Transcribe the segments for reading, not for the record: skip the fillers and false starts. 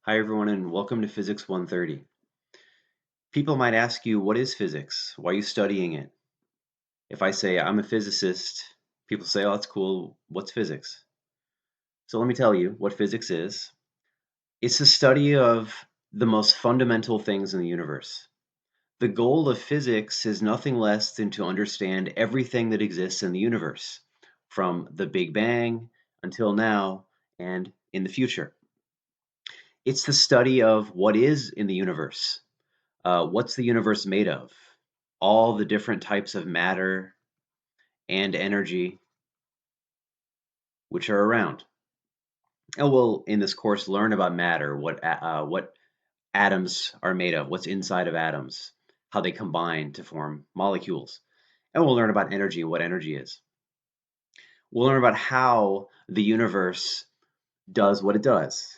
Hi, everyone, and welcome to Physics 130. People might ask you, what is physics? Why are you studying it? If I say I'm a physicist, people say, oh, that's cool. What's physics? So let me tell you what physics is. It's the study of the most fundamental things in the universe. The goal of physics is nothing less than to understand everything that exists in the universe, from the Big Bang until now and in the future. It's the study of what is in the universe. What's the universe made of? All the different types of matter and energy which are around. And we'll, in this course, learn about matter, what atoms are made of, what's inside of atoms, how they combine to form molecules. And we'll learn about energy and what energy is. We'll learn about how the universe does what it does.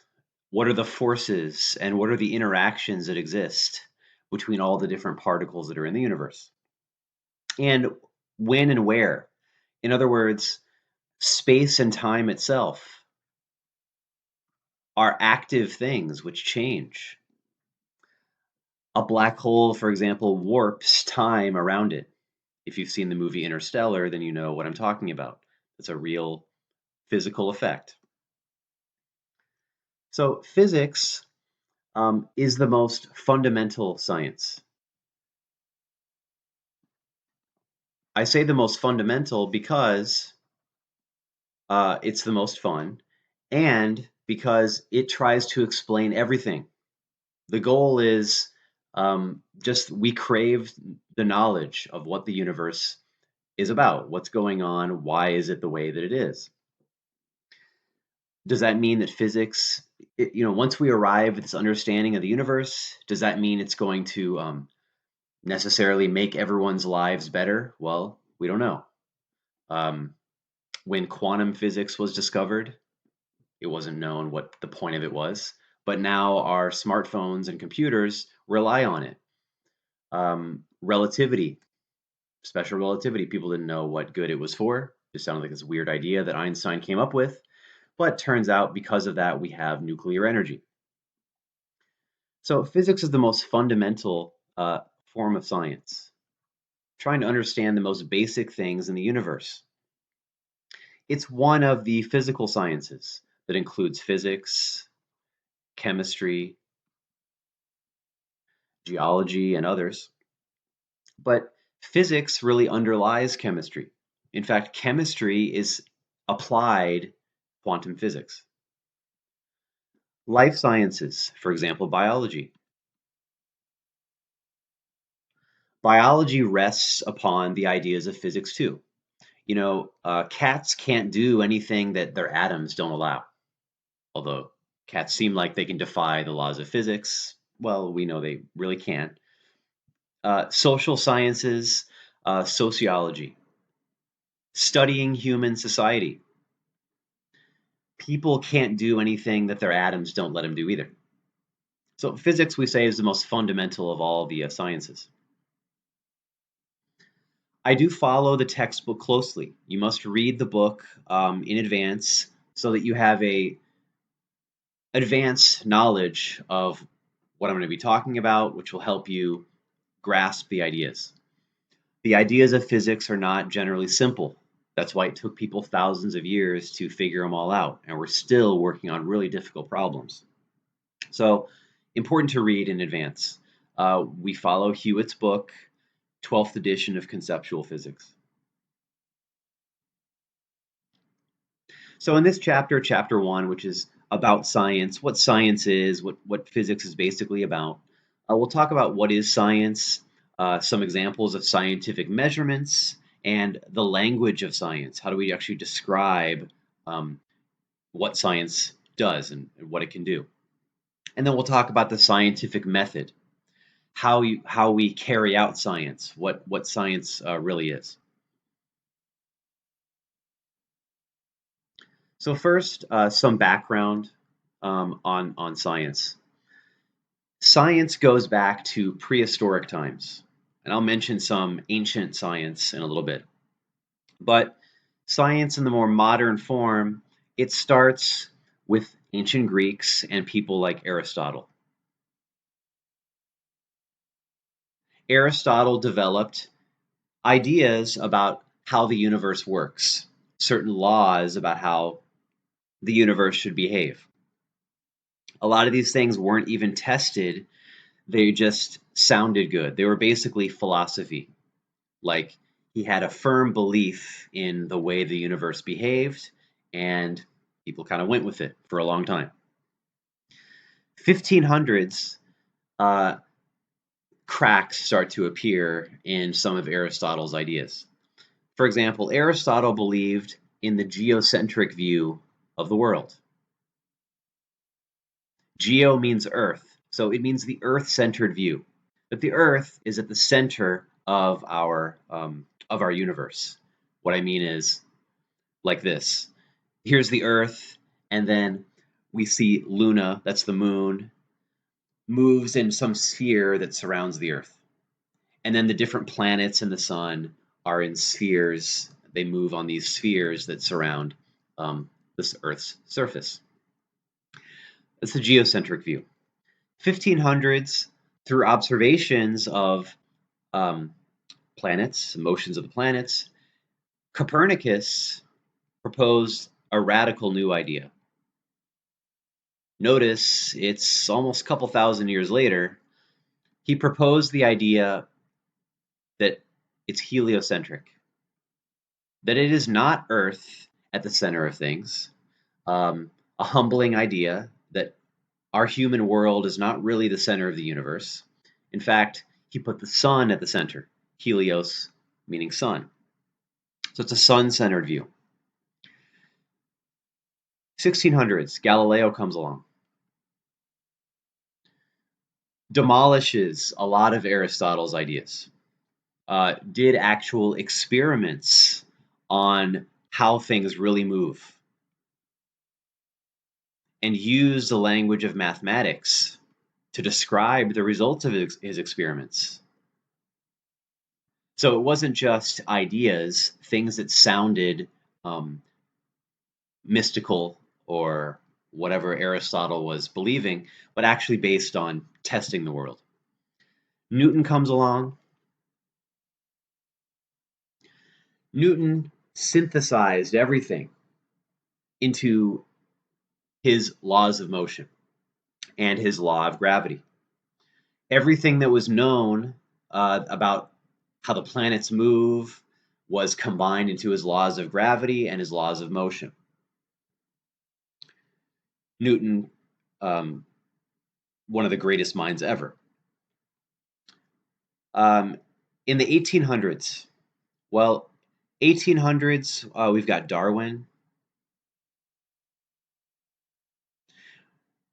What are the forces and what are the interactions that exist between all the different particles that are in the universe? And when and where. In other words, space and time itself are active things which change. A black hole, for example, warps time around it. If you've seen the movie Interstellar, then you know what I'm talking about. It's a real physical effect. So, physics is the most fundamental science. I say the most fundamental because it's the most fun and because it tries to explain everything. The goal is just we crave the knowledge of what the universe is about, what's going on, why is it the way that it is. Does that mean that physics, once we arrive at this understanding of the universe, does that mean it's going to necessarily make everyone's lives better? Well, we don't know. Um, when quantum physics was discovered, it wasn't known what the point of it was, but now our smartphones and computers rely on it. Relativity, special relativity. People didn't know what good it was for. It sounded like this weird idea that Einstein came up with. But turns out because of that, we have nuclear energy. So physics is the most fundamental form of science, trying to understand the most basic things in the universe. It's one of the physical sciences that includes physics, chemistry, geology, and others. But physics really underlies chemistry. In fact, chemistry is applied quantum physics. Life sciences, for example, biology. Biology rests upon the ideas of physics too. Cats can't do anything that their atoms don't allow. Although cats seem like they can defy the laws of physics, well, we know they really can't. Social sciences, sociology, studying human society. People can't do anything that their atoms don't let them do either. So physics, we say, is the most fundamental of all the sciences. I do follow the textbook closely. You must read the book in advance so that you have a advanced knowledge of what I'm going to be talking about, which will help you grasp the ideas. The ideas of physics are not generally simple. That's why it took people thousands of years to figure them all out, and we're still working on really difficult problems. So, important to read in advance. We follow Hewitt's book, 12th edition of Conceptual Physics. So, in this chapter, chapter one, which is about science, what science is, what physics is basically about, we'll talk about what is science, some examples of scientific measurements, and the language of science. How do we actually describe what science does and what it can do? And then we'll talk about the scientific method, how we carry out science, what science really is. So first, some background on science. Science goes back to prehistoric times, and I'll mention some ancient science in a little bit. But science in the more modern form, it starts with ancient Greeks, and people like Aristotle. Aristotle developed ideas about how the universe works, certain laws about how the universe should behave. A lot of these things weren't even tested, they just sounded good. They were basically philosophy. Like he had a firm belief in the way the universe behaved, and people kind of went with it for a long time. 1500s, uh, cracks start to appear in some of Aristotle's ideas. For example, Aristotle believed in the geocentric view of the world. Geo means earth, so it means the earth-centered view. That the earth is at the center of our universe. What I mean is like this. Here's the earth, and then we see Luna, that's the moon, moves in some sphere that surrounds the earth. And then the different planets and the sun are in spheres. They move on these spheres that surround this Earth's surface. That's the geocentric view. 1500s, through observations of um, planets, motions of the planets, Copernicus proposed a radical new idea. Notice it's almost a couple thousand years later. He proposed the idea that it's heliocentric, that it is not Earth at the center of things, a humbling idea that our human world is not really the center of the universe. In fact, he put the sun at the center, helios meaning sun. So it's a sun-centered view. 1600s, Galileo comes along, demolishes a lot of Aristotle's ideas, did actual experiments on how things really move, and used the language of mathematics to describe the results of his experiments. So it wasn't just ideas, things that sounded um, mystical or whatever Aristotle was believing, but actually based on testing the world. Newton comes along. Newton synthesized everything into his laws of motion and his law of gravity. Everything that was known about how the planets move was combined into his laws of gravity and his laws of motion. Newton, um, one of the greatest minds ever. Um, in the 1800s, well, 1800s, we've got Darwin.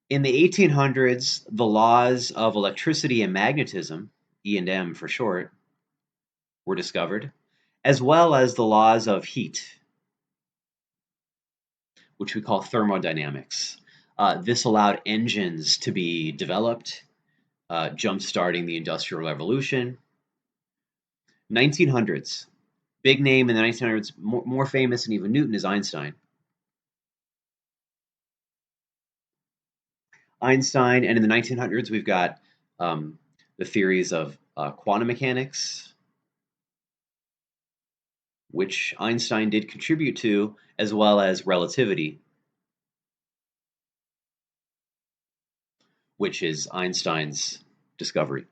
In the 1800s, the laws of electricity and magnetism, E and M for short, were discovered, as well as the laws of heat, which we call thermodynamics. This allowed engines to be developed, jump-starting the Industrial Revolution. 1900s, big name in the 1900s, more famous than even Newton is Einstein. Einstein, and in the 1900s, we've got the theories of quantum mechanics, which Einstein did contribute to, as well as relativity, which is Einstein's discovery.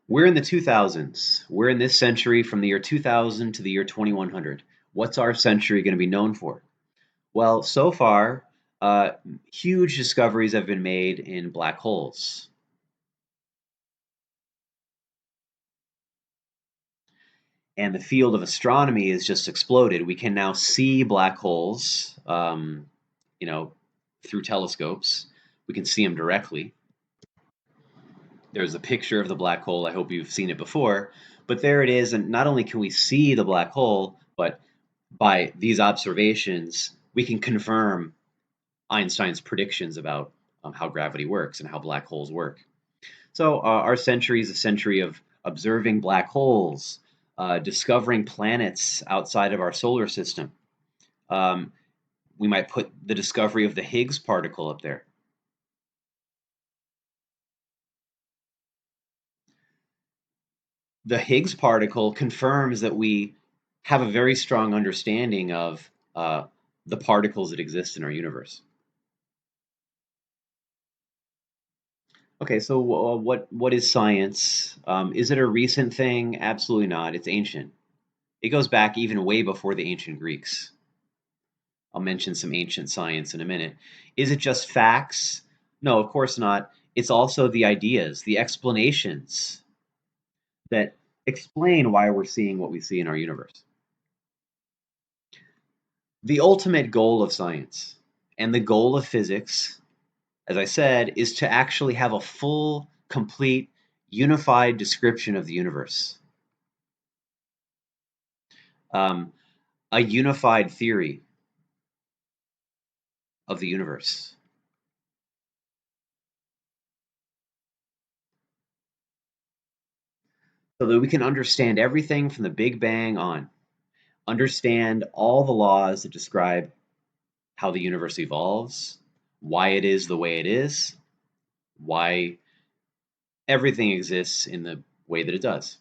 We're in the 2000s. We're in this century from the year 2000 to the year 2100. What's our century going to be known for? Well, so far, huge discoveries have been made in black holes. And the field of astronomy has just exploded. We can now see black holes, you know, through telescopes. We can see them directly. There's a picture of the black hole. I hope you've seen it before. But there it is. And not only can we see the black hole, but by these observations, we can confirm Einstein's predictions about how gravity works and how black holes work. So our century is a century of observing black holes, discovering planets outside of our solar system, um, we might put the discovery of the Higgs particle up there. The Higgs particle confirms that we have a very strong understanding of the particles that exist in our universe. Okay, so what is science? Is it a recent thing? Absolutely not. It's ancient. It goes back even way before the ancient Greeks. I'll mention some ancient science in a minute. Is it just facts? No, of course not. It's also the ideas, the explanations that explain why we're seeing what we see in our universe. The ultimate goal of science and the goal of physics, as I said, is to actually have a full, complete, unified description of the universe. Um, a unified theory of the universe. So that we can understand everything from the Big Bang on, understand all the laws that describe how the universe evolves, why it is the way it is, why everything exists in the way that it does.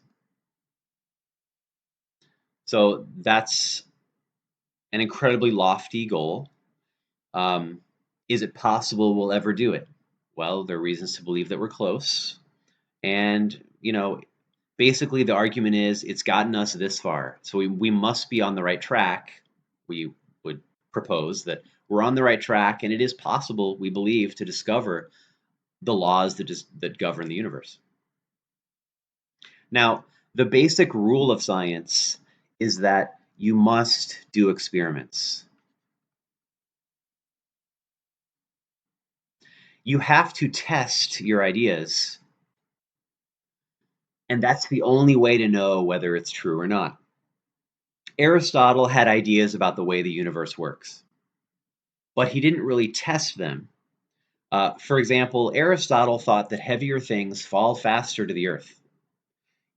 So that's an incredibly lofty goal. Um, is it possible we'll ever do it? Well, there are reasons to believe that we're close. And, basically the argument is it's gotten us this far. So we must be on the right track. We would propose that we're on the right track, and it is possible, we believe, to discover the laws that govern the universe. Now, the basic rule of science is that you must do experiments. You have to test your ideas, and that's the only way to know whether it's true or not. Aristotle had ideas about the way the universe works, but he didn't really test them. For example, Aristotle thought that heavier things fall faster to the earth.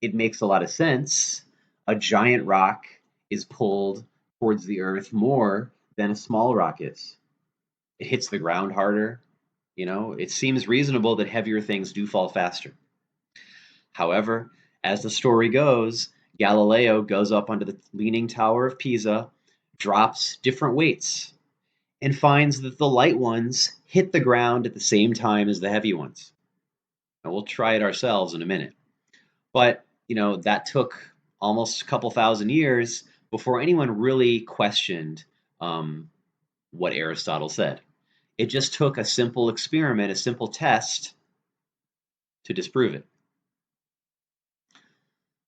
It makes a lot of sense. A giant rock is pulled towards the earth more than a small rock is. It hits the ground harder. It seems reasonable that heavier things do fall faster. However, as the story goes, Galileo goes up onto the Leaning Tower of Pisa, drops different weights, and finds that the light ones hit the ground at the same time as the heavy ones. Now, we'll try it ourselves in a minute. But, that took almost a couple thousand years before anyone really questioned what Aristotle said. It just took a simple experiment, a simple test to disprove it.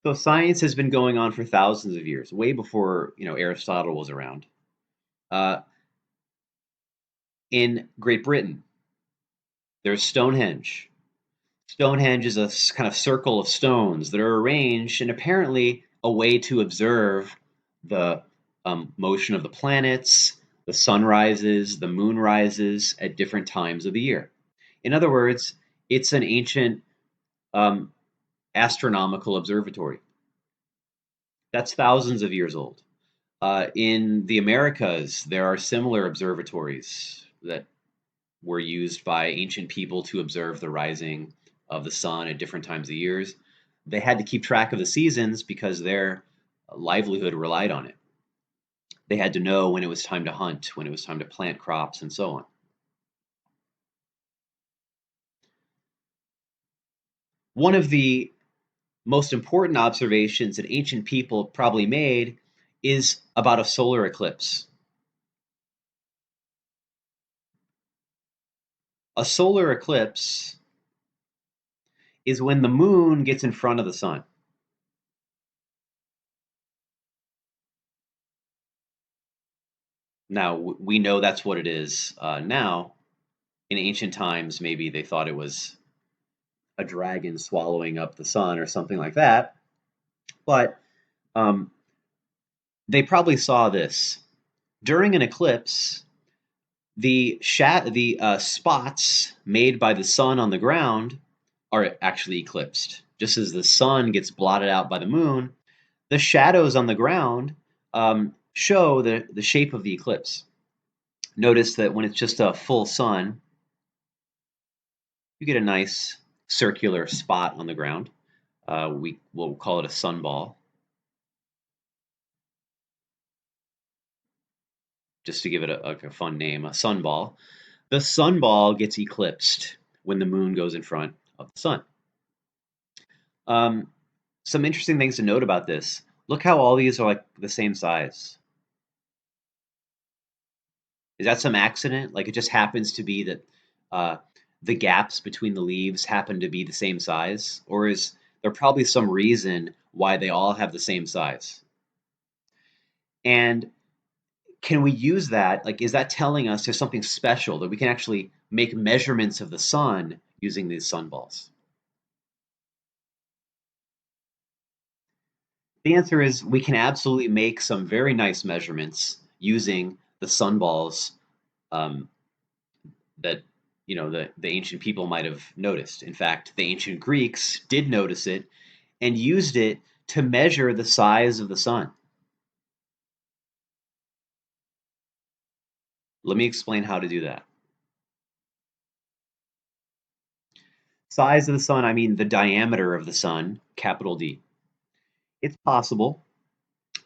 So science has been going on for thousands of years, way before Aristotle was around. Uh, in Great Britain, there's Stonehenge. Stonehenge is a kind of circle of stones that are arranged, and apparently a way to observe the motion of the planets, the sun rises, the moon rises at different times of the year. In other words, it's an ancient um, astronomical observatory. That's thousands of years old. In the Americas, there are similar observatories that were used by ancient people to observe the rising of the sun at different times of years. They had to keep track of the seasons because their livelihood relied on it. They had to know when it was time to hunt, when it was time to plant crops, and so on. One of the most important observations that ancient people probably made is about a solar eclipse. A solar eclipse is when the moon gets in front of the sun. Now, we know that's what it is now. In ancient times, maybe they thought it was a dragon swallowing up the sun or something like that. But um, they probably saw this. During an eclipse, the spots made by the sun on the ground are actually eclipsed. Just as the sun gets blotted out by the moon, the shadows on the ground show the shape of the eclipse. Notice that when it's just a full sun, you get a nice circular spot on the ground. We'll call it a sunball, just to give it a fun name, a sunball. The sunball gets eclipsed when the moon goes in front of the sun. Um, some interesting things to note about this. Look how all these are like the same size. Is that some accident? Like it just happens to be that uh, the gaps between the leaves happen to be the same size? Or is there probably some reason why they all have the same size? And can we use that? Like, is that telling us there's something special that we can actually make measurements of the sun using these sunballs? The answer is we can absolutely make some very nice measurements using the sunballs um, that the ancient people might have noticed. In fact, the ancient Greeks did notice it and used it to measure the size of the sun. Let me explain how to do that. Size of the sun, I mean the diameter of the sun, capital D. It's possible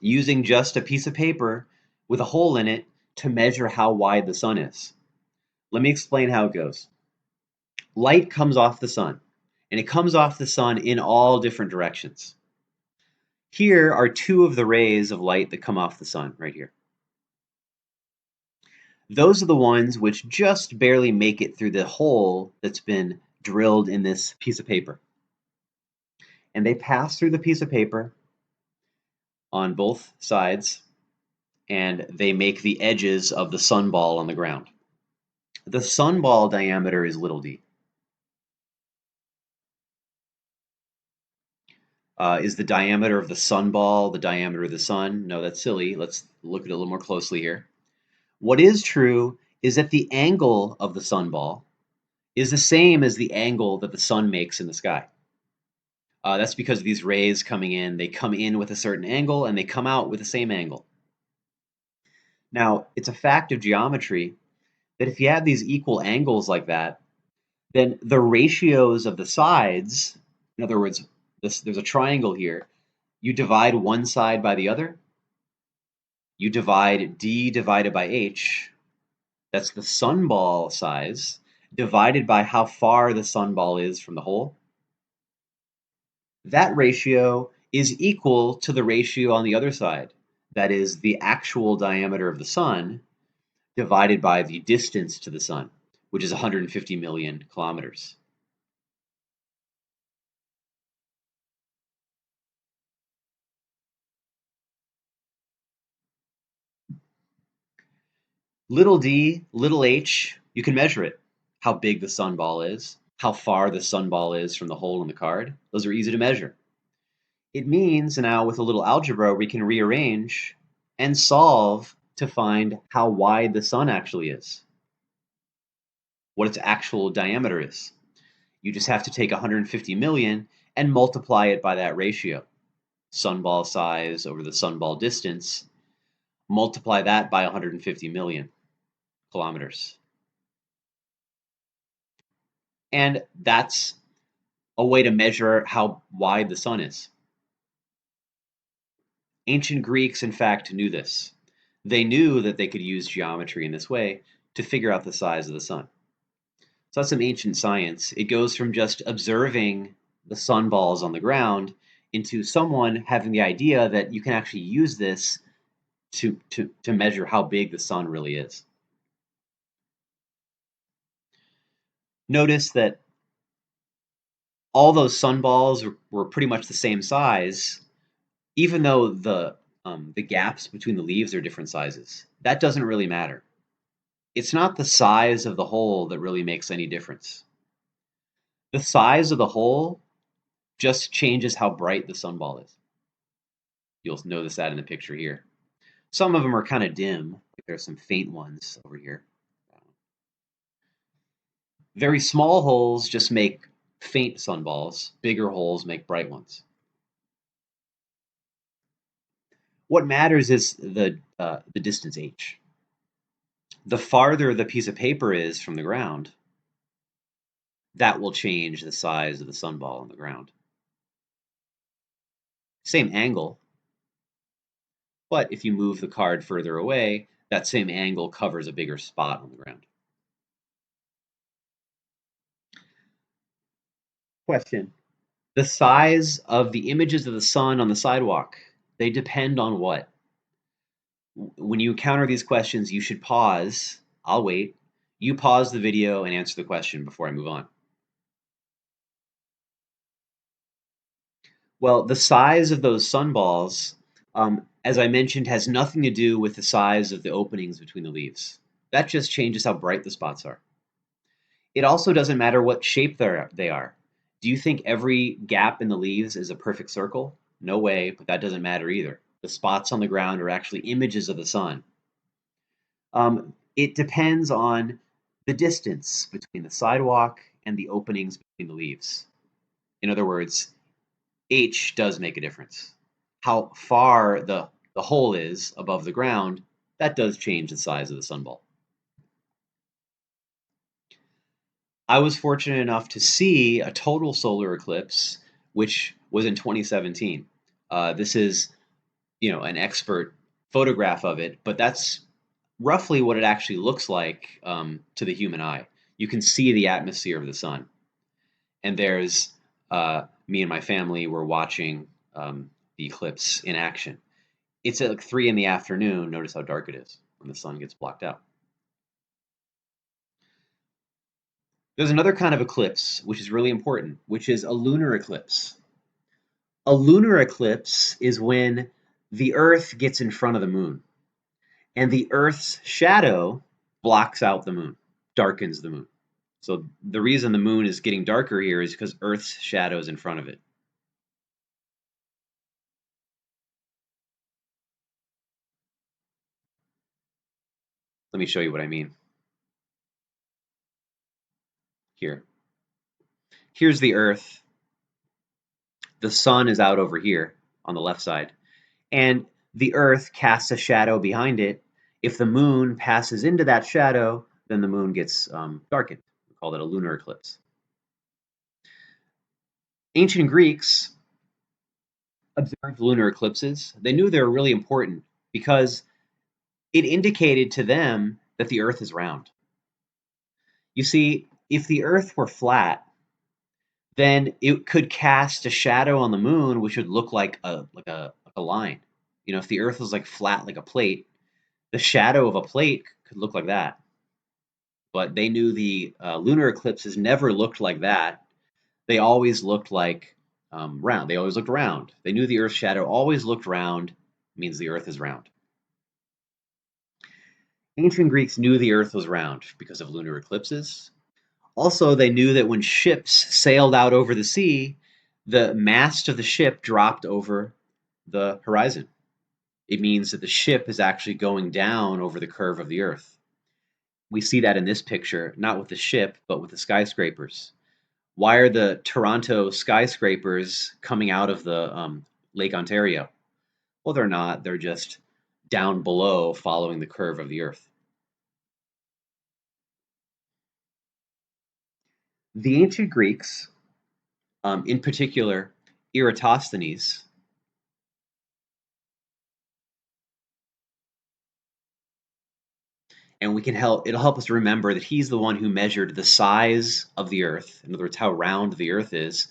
using just a piece of paper with a hole in it to measure how wide the sun is. Let me explain how it goes. Light comes off the sun, and it comes off the sun in all different directions. Here are two of the rays of light that come off the sun right here. Those are the ones which just barely make it through the hole that's been drilled in this piece of paper. And they pass through the piece of paper on both sides, and they make the edges of the sunball on the ground. The sunball diameter is little d. Is the diameter of the sunball the diameter of the sun? No, that's silly. Let's look at it a little more closely here. What is true is that the angle of the sunball is the same as the angle that the sun makes in the sky. That's because of these rays coming in. They come in with a certain angle and they come out with the same angle. Now, it's a fact of geometry that if you have these equal angles like that, then the ratios of the sides, in other words, there's a triangle here, you divide one side by the other, you divide d divided by h, that's the sunball size, divided by how far the sunball is from the hole. That ratio is equal to the ratio on the other side. That is the actual diameter of the sun divided by the distance to the sun, which is 150 million kilometers. Little d, little h, you can measure it. How big the sunball is, how far the sunball is from the hole in the card. Those are easy to measure. It means now with a little algebra, we can rearrange and solve to find how wide the sun actually is, what its actual diameter is. You just have to take 150 million and multiply it by that ratio. Sunball size over the sunball distance, multiply that by 150 million kilometers. And that's a way to measure how wide the sun is. Ancient Greeks, in fact, knew this. They knew that they could use geometry in this way to figure out the size of the sun. So that's some ancient science. It goes from just observing the sunballs on the ground into someone having the idea that you can actually use this to measure how big the sun really is. Notice that all those sunballs were pretty much the same size, even though the gaps between the leaves are different sizes. That doesn't really matter. It's not the size of the hole that really makes any difference. The size of the hole just changes how bright the sunball is. You'll notice that in the picture here. Some of them are kind of dim. Like there's some faint ones over here. Very small holes just make faint sunballs. Bigger holes make bright ones. What matters is the distance h. the farther the piece of paper is from the ground, that will change the size of the sunball on the ground. Same angle, but if you move the card further away, that same angle covers a bigger spot on the ground. Question. The size of the images of the sun on the sidewalk, they depend on what? When you encounter these questions, you should pause. I'll wait. You pause the video and answer the question before I move on. Well, the size of those sunballs, as I mentioned, has nothing to do with the size of the openings between the leaves. That just changes how bright the spots are. It also doesn't matter what shape they are. Do you think every gap in the leaves is a perfect circle? No way, but that doesn't matter either. The spots on the ground are actually images of the sun. It depends on the distance between the sidewalk and the openings between the leaves. In other words, H does make a difference. How far the hole is above the ground, that does change the size of the sunball. I was fortunate enough to see a total solar eclipse, which was in 2017. This is, an expert photograph of it, but that's roughly what it actually looks like to the human eye. You can see the atmosphere of the sun. And there's me and my family were watching the eclipse in action. It's at like 3 in the afternoon. Notice how dark it is when the sun gets blocked out. There's another kind of eclipse, which is really important, which is a lunar eclipse. A lunar eclipse is when the Earth gets in front of the moon, and the Earth's shadow blocks out the moon, darkens the moon. So the reason the moon is getting darker here is because Earth's shadow is in front of it. Let me show you what I mean. Here. Here's the Earth. The sun is out over here on the left side. And the Earth casts a shadow behind it. If the moon passes into that shadow, then the moon gets darkened. We call that a lunar eclipse. Ancient Greeks observed lunar eclipses. They knew they were really important because it indicated to them that the Earth is round. You see, if the Earth were flat, then it could cast a shadow on the moon, which would look like a line. If the Earth was like flat like a plate, the shadow of a plate could look like that. But they knew the lunar eclipses never looked like that. They always looked like round. They always looked round. They knew the Earth's shadow always looked round, means the Earth is round. Ancient Greeks knew the Earth was round because of lunar eclipses. Also, they knew that when ships sailed out over the sea, the mast of the ship dropped over the horizon. It means that the ship is actually going down over the curve of the Earth. We see that in this picture, not with the ship, but with the skyscrapers. Why are the Toronto skyscrapers coming out of the Lake Ontario? Well, they're not. They're just down below following the curve of the Earth. The ancient Greeks, in particular Eratosthenes, and it'll help us remember that he's the one who measured the size of the Earth. In other words, how round the Earth is.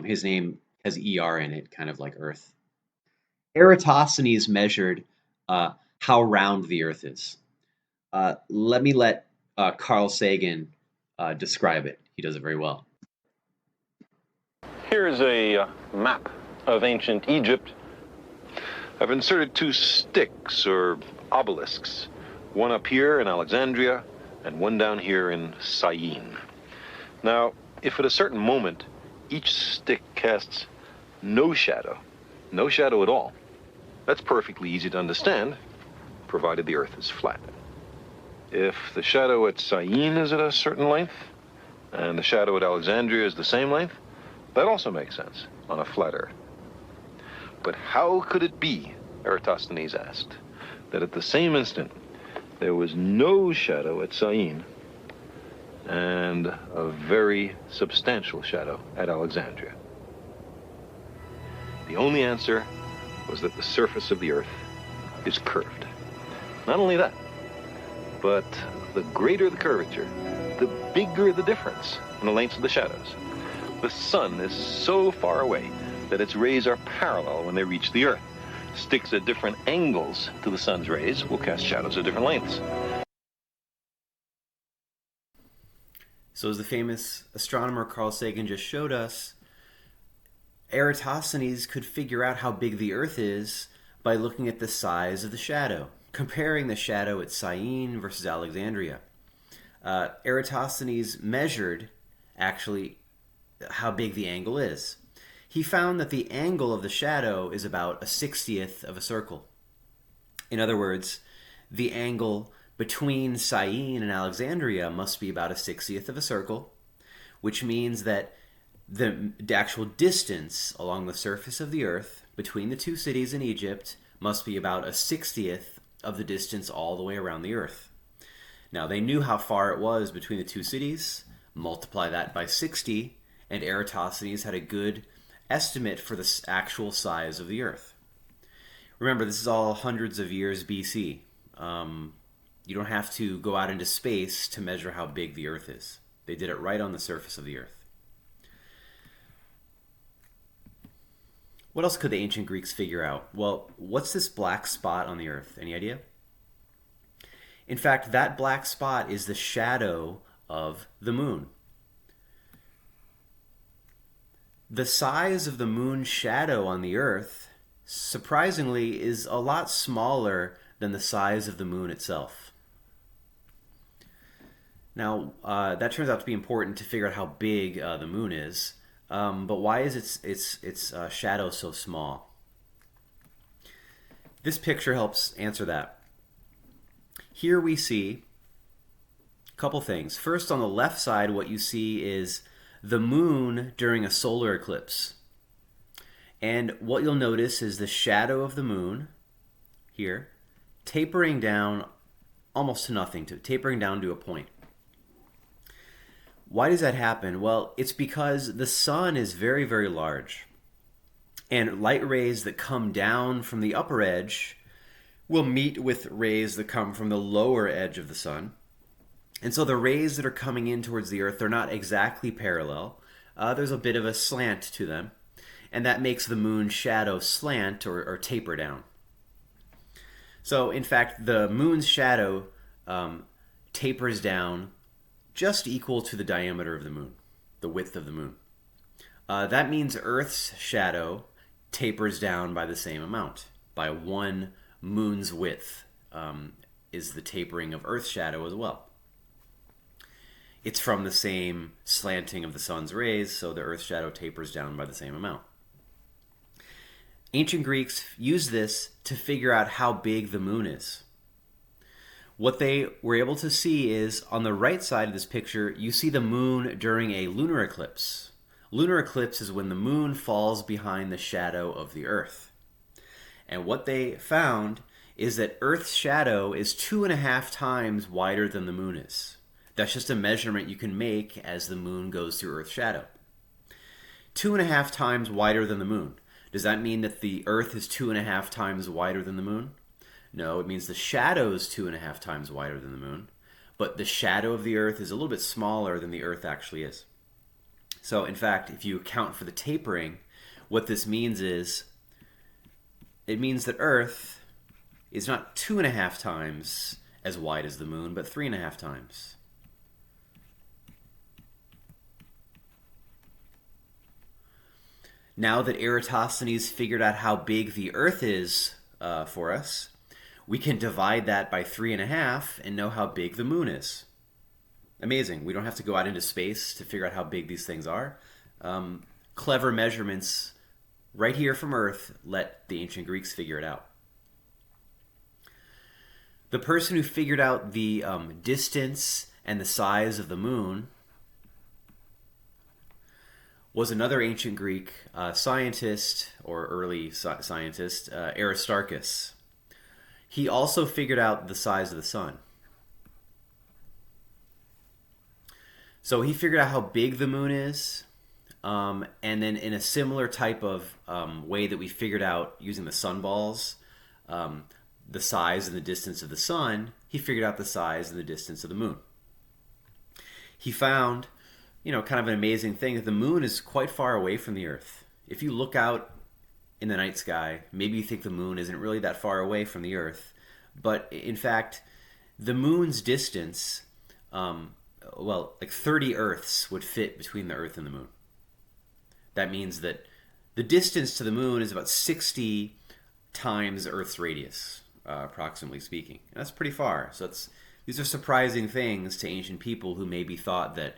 His name has ER in it, kind of like Earth. Eratosthenes measured how round the Earth is. Let me let Carl Sagan describe it. He does it very well. Here's a map of ancient Egypt. I've inserted 2 sticks or obelisks, one up here in Alexandria and one down here in Syene. Now, if at a certain moment each stick casts no shadow at all, that's perfectly easy to understand, provided the Earth is flat. If the shadow at Syene is at a certain length, and the shadow at Alexandria is the same length, that also makes sense on a flat Earth. But how could it be, Eratosthenes asked, that at the same instant, there was no shadow at Syene, and a very substantial shadow at Alexandria. The only answer was that the surface of the Earth is curved. Not only that, but the greater the curvature, the bigger the difference in the lengths of the shadows. The sun is so far away that its rays are parallel when they reach the Earth. Sticks at different angles to the sun's rays will cast shadows at different lengths. So as the famous astronomer Carl Sagan just showed us, Eratosthenes could figure out how big the Earth is by looking at the size of the shadow, comparing the shadow at Syene versus Alexandria. Eratosthenes measured, actually, how big the angle is. He found that the angle of the shadow is about a 60th of a circle. In other words, the angle between Syene and Alexandria must be about a 60th of a circle, which means that the actual distance along the surface of the Earth between the two cities in Egypt must be about a 60th of the distance all the way around the Earth. Now, they knew how far it was between the two cities. Multiply that by 60, and Eratosthenes had a good estimate for the actual size of the Earth. Remember, this is all hundreds of years BC. You don't have to go out into space to measure how big the Earth is. They did it right on the surface of the Earth. What else could the ancient Greeks figure out? Well, what's this black spot on the Earth? Any idea? In fact, that black spot is the shadow of the moon. The size of the moon's shadow on the Earth, surprisingly, is a lot smaller than the size of the moon itself. Now, that turns out to be important to figure out how big the moon is. But why is its shadow so small? This picture helps answer that. Here we see a couple things. First, on the left side, what you see is the moon during a solar eclipse. And what you'll notice is the shadow of the moon here tapering down almost to nothing, tapering down to a point. Why does that happen? Well, it's because the sun is very, very large. And light rays that come down from the upper edge will meet with rays that come from the lower edge of the sun. And so the rays that are coming in towards the Earth are not exactly parallel. There's a bit of a slant to them. And that makes the moon's shadow slant or taper down. So, in fact, the moon's shadow tapers down just equal to the diameter of the moon, the width of the moon. That means Earth's shadow tapers down by the same amount. By one moon's width is the tapering of Earth's shadow as well. It's from the same slanting of the sun's rays, so the Earth's shadow tapers down by the same amount. Ancient Greeks used this to figure out how big the moon is. What they were able to see is, on the right side of this picture, you see the moon during a lunar eclipse. Lunar eclipse is when the moon falls behind the shadow of the Earth. And what they found is that Earth's shadow is 2.5 times wider than the moon is. That's just a measurement you can make as the moon goes through Earth's shadow. 2.5 times wider than the moon. Does that mean that the Earth is 2.5 times wider than the moon? No, it means the shadow is 2.5 times wider than the moon, but the shadow of the Earth is a little bit smaller than the Earth actually is. So, in fact, if you account for the tapering, what this means is, it means that Earth is not 2.5 times as wide as the moon, but 3.5 times. Now that Eratosthenes figured out how big the Earth is for us, we can divide that by 3.5 and know how big the moon is. Amazing. We don't have to go out into space to figure out how big these things are. Clever measurements right here from Earth let the ancient Greeks figure it out. The person who figured out the distance and the size of the moon was another ancient Greek scientist, or early scientist, Aristarchus. He also figured out the size of the sun. So he figured out how big the moon is, and then in a similar type of way that we figured out using the sun balls, um, the size and the distance of the sun, he figured out the size and the distance of the moon. He found, kind of an amazing thing that the moon is quite far away from the Earth. If you look out in the night sky, maybe you think the moon isn't really that far away from the Earth, but in fact, the moon's distance, like 30 Earths would fit between the Earth and the moon. That means that the distance to the moon is about 60 times Earth's radius, approximately speaking. And that's pretty far. So these are surprising things to ancient people who maybe thought that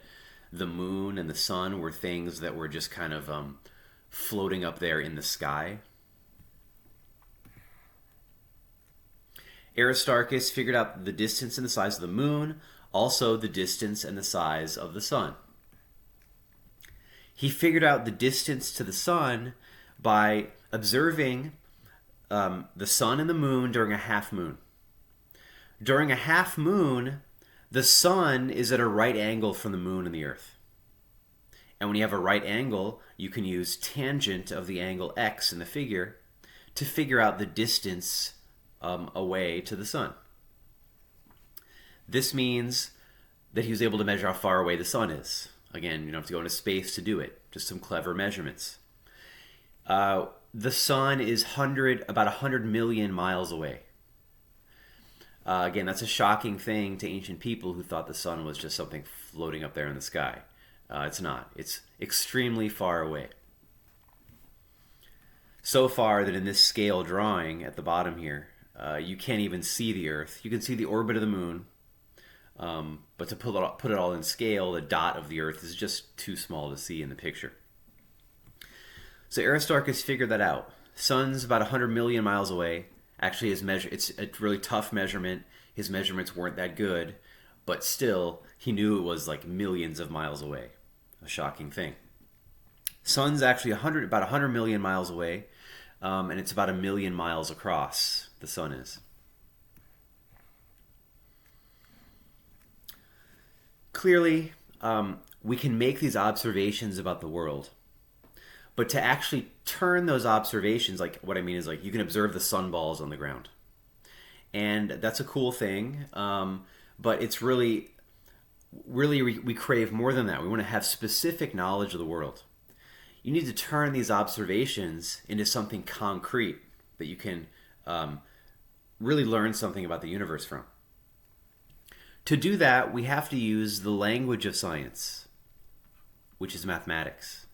the moon and the sun were things that were just kind of floating up there in the sky. Aristarchus figured out the distance and the size of the moon, also the distance and the size of the sun. He figured out the distance to the sun by observing the sun and the moon during a half moon. During a half moon, the sun is at a right angle from the moon and the earth. And when you have a right angle, you can use tangent of the angle x in the figure to figure out the distance away to the sun. This means that he was able to measure how far away the sun is. Again, you don't have to go into space to do it. Just some clever measurements. The sun is about 100 million miles away. Again, that's a shocking thing to ancient people who thought the sun was just something floating up there in the sky. It's not. It's extremely far away. So far that in this scale drawing at the bottom here, you can't even see the Earth. You can see the orbit of the moon, but to put it all in scale, the dot of the Earth is just too small to see in the picture. So Aristarchus figured that out. Sun's about 100 million miles away. Actually, it's a really tough measurement. His measurements weren't that good, but still, he knew it was like millions of miles away. A shocking thing. Sun's actually about 100 million miles away, and it's about 1 million miles across. The sun is. Clearly, we can make these observations about the world, but to actually turn those observations, like what I mean is like you can observe the sun balls on the ground, and that's a cool thing. But it's really we crave more than that. We want to have specific knowledge of the world. You need to turn these observations into something concrete that you can really learn something about the universe from. To do that, we have to use the language of science, which is mathematics.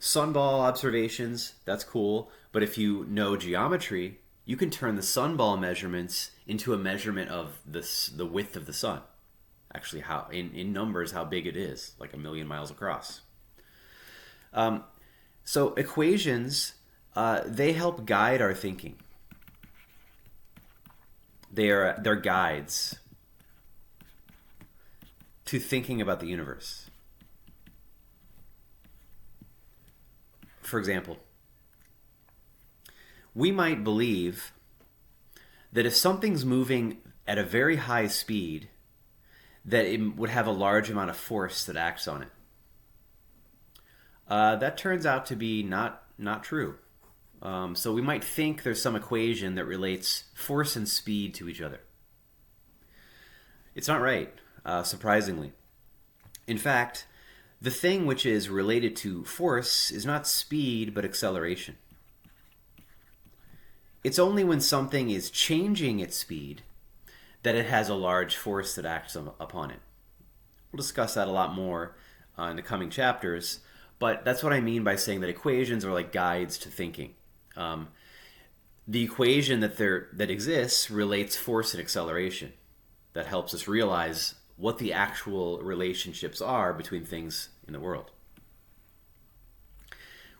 Sunball observations, that's cool, but if you know geometry, you can turn the sunball measurements into a measurement of the width of the sun. Actually, how in numbers, how big it is, like 1 million miles across. So equations, they help guide our thinking. They're guides to thinking about the universe. For example, we might believe that if something's moving at a very high speed, that it would have a large amount of force that acts on it. That turns out to be not true. So we might think there's some equation that relates force and speed to each other. It's not right, surprisingly. In fact, the thing which is related to force is not speed, but acceleration. It's only when something is changing its speed that it has a large force that acts upon it. We'll discuss that a lot more in the coming chapters, but that's what I mean by saying that equations are like guides to thinking. The equation that exists relates force and acceleration. That helps us realize what the actual relationships are between things in the world.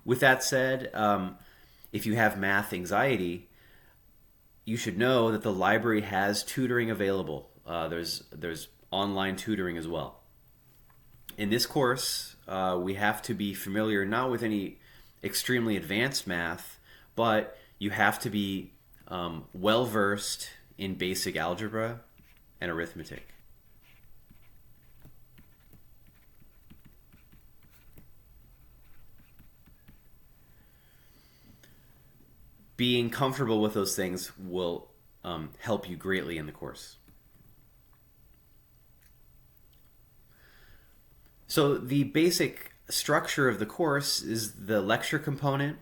With that said, if you have math anxiety, you should know that the library has tutoring available. There's online tutoring as well. In this course, we have to be familiar not with any extremely advanced math, but you have to be well versed in basic algebra and arithmetic. being comfortable with those things will help you greatly in the course. So the basic structure of the course is the lecture component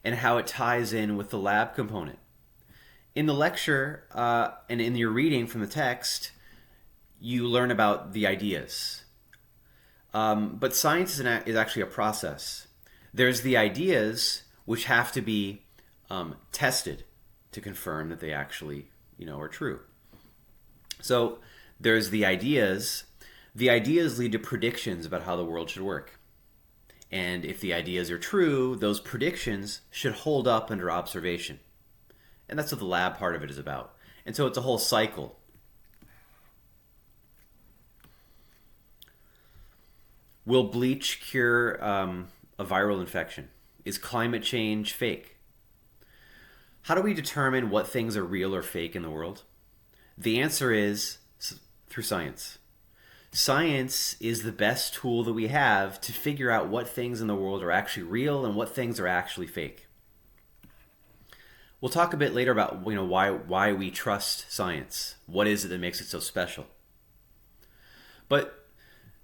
and how it ties in with the lab component. In the lecture and in your reading from the text, you learn about the ideas. But science is actually a process. There's the ideas which have to be tested to confirm that they actually, are true. So there's the ideas. The ideas lead to predictions about how the world should work. And if the ideas are true, those predictions should hold up under observation. And that's what the lab part of it is about. And so it's a whole cycle. Will bleach cure a viral infection? Is climate change fake? How do we determine what things are real or fake in the world? The answer is through science. Science is the best tool that we have to figure out what things in the world are actually real and what things are actually fake. We'll talk a bit later about why we trust science. What is it that makes it so special? But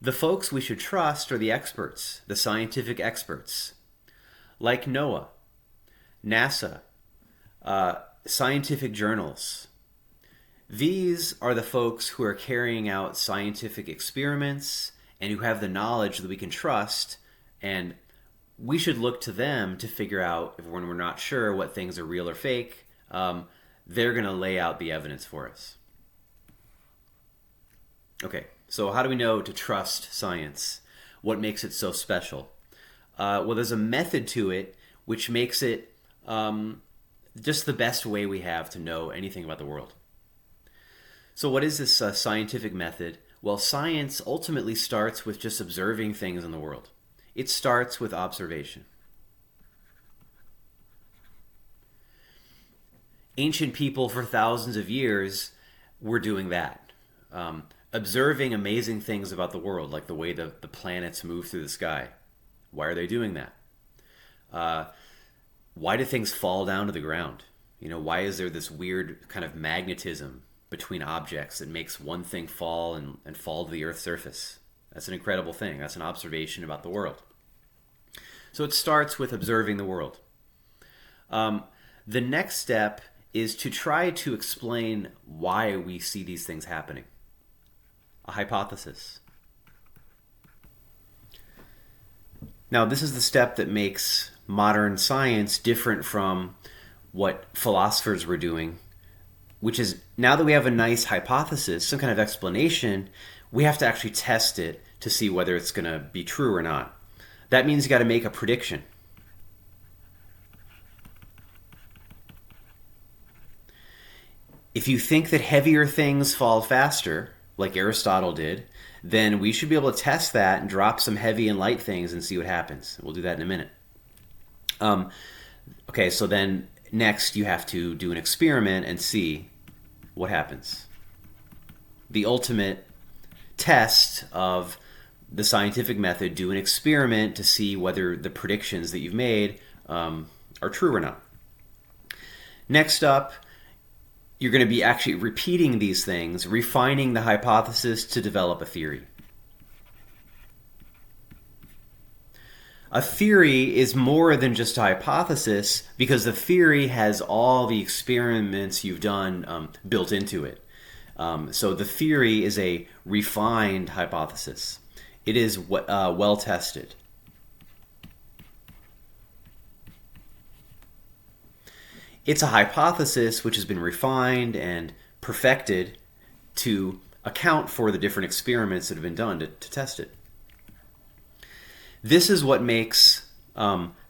the folks we should trust are the experts, the scientific experts, like NOAA, NASA, scientific journals. These are the folks who are carrying out scientific experiments and who have the knowledge that we can trust, and we should look to them to figure out if when we're not sure what things are real or fake, they're going to lay out the evidence for us. Okay, so how do we know to trust science? What makes it so special? Well, there's a method to it which makes it just the best way we have to know anything about the world. So what is this scientific method? Well, science ultimately starts with just observing things in the world. It starts with observation. Ancient people for thousands of years were doing that. Observing amazing things about the world, like the way the planets move through the sky. Why are they doing that? Why do things fall down to the ground? Why is there this weird kind of magnetism between objects that makes one thing fall and fall to the Earth's surface? That's an incredible thing. That's an observation about the world. So it starts with observing the world. The next step is to try to explain why we see these things happening. A hypothesis. Now, this is the step that makes modern science different from what philosophers were doing, which is now that we have a nice hypothesis, some kind of explanation, we have to actually test it to see whether it's going to be true or not. That means you got to make a prediction. If you think that heavier things fall faster, like Aristotle did, then we should be able to test that and drop some heavy and light things and see what happens. We'll do that in a minute. Okay, so then next you have to do an experiment and see what happens. The ultimate test of the scientific method, do an experiment to see whether the predictions that you've made are true or not. Next up, you're going to be actually repeating these things, refining the hypothesis to develop a theory. A theory is more than just a hypothesis because the theory has all the experiments you've done built into it. So the theory is a refined hypothesis. It is well tested. It's a hypothesis which has been refined and perfected to account for the different experiments that have been done to test it. This is what makes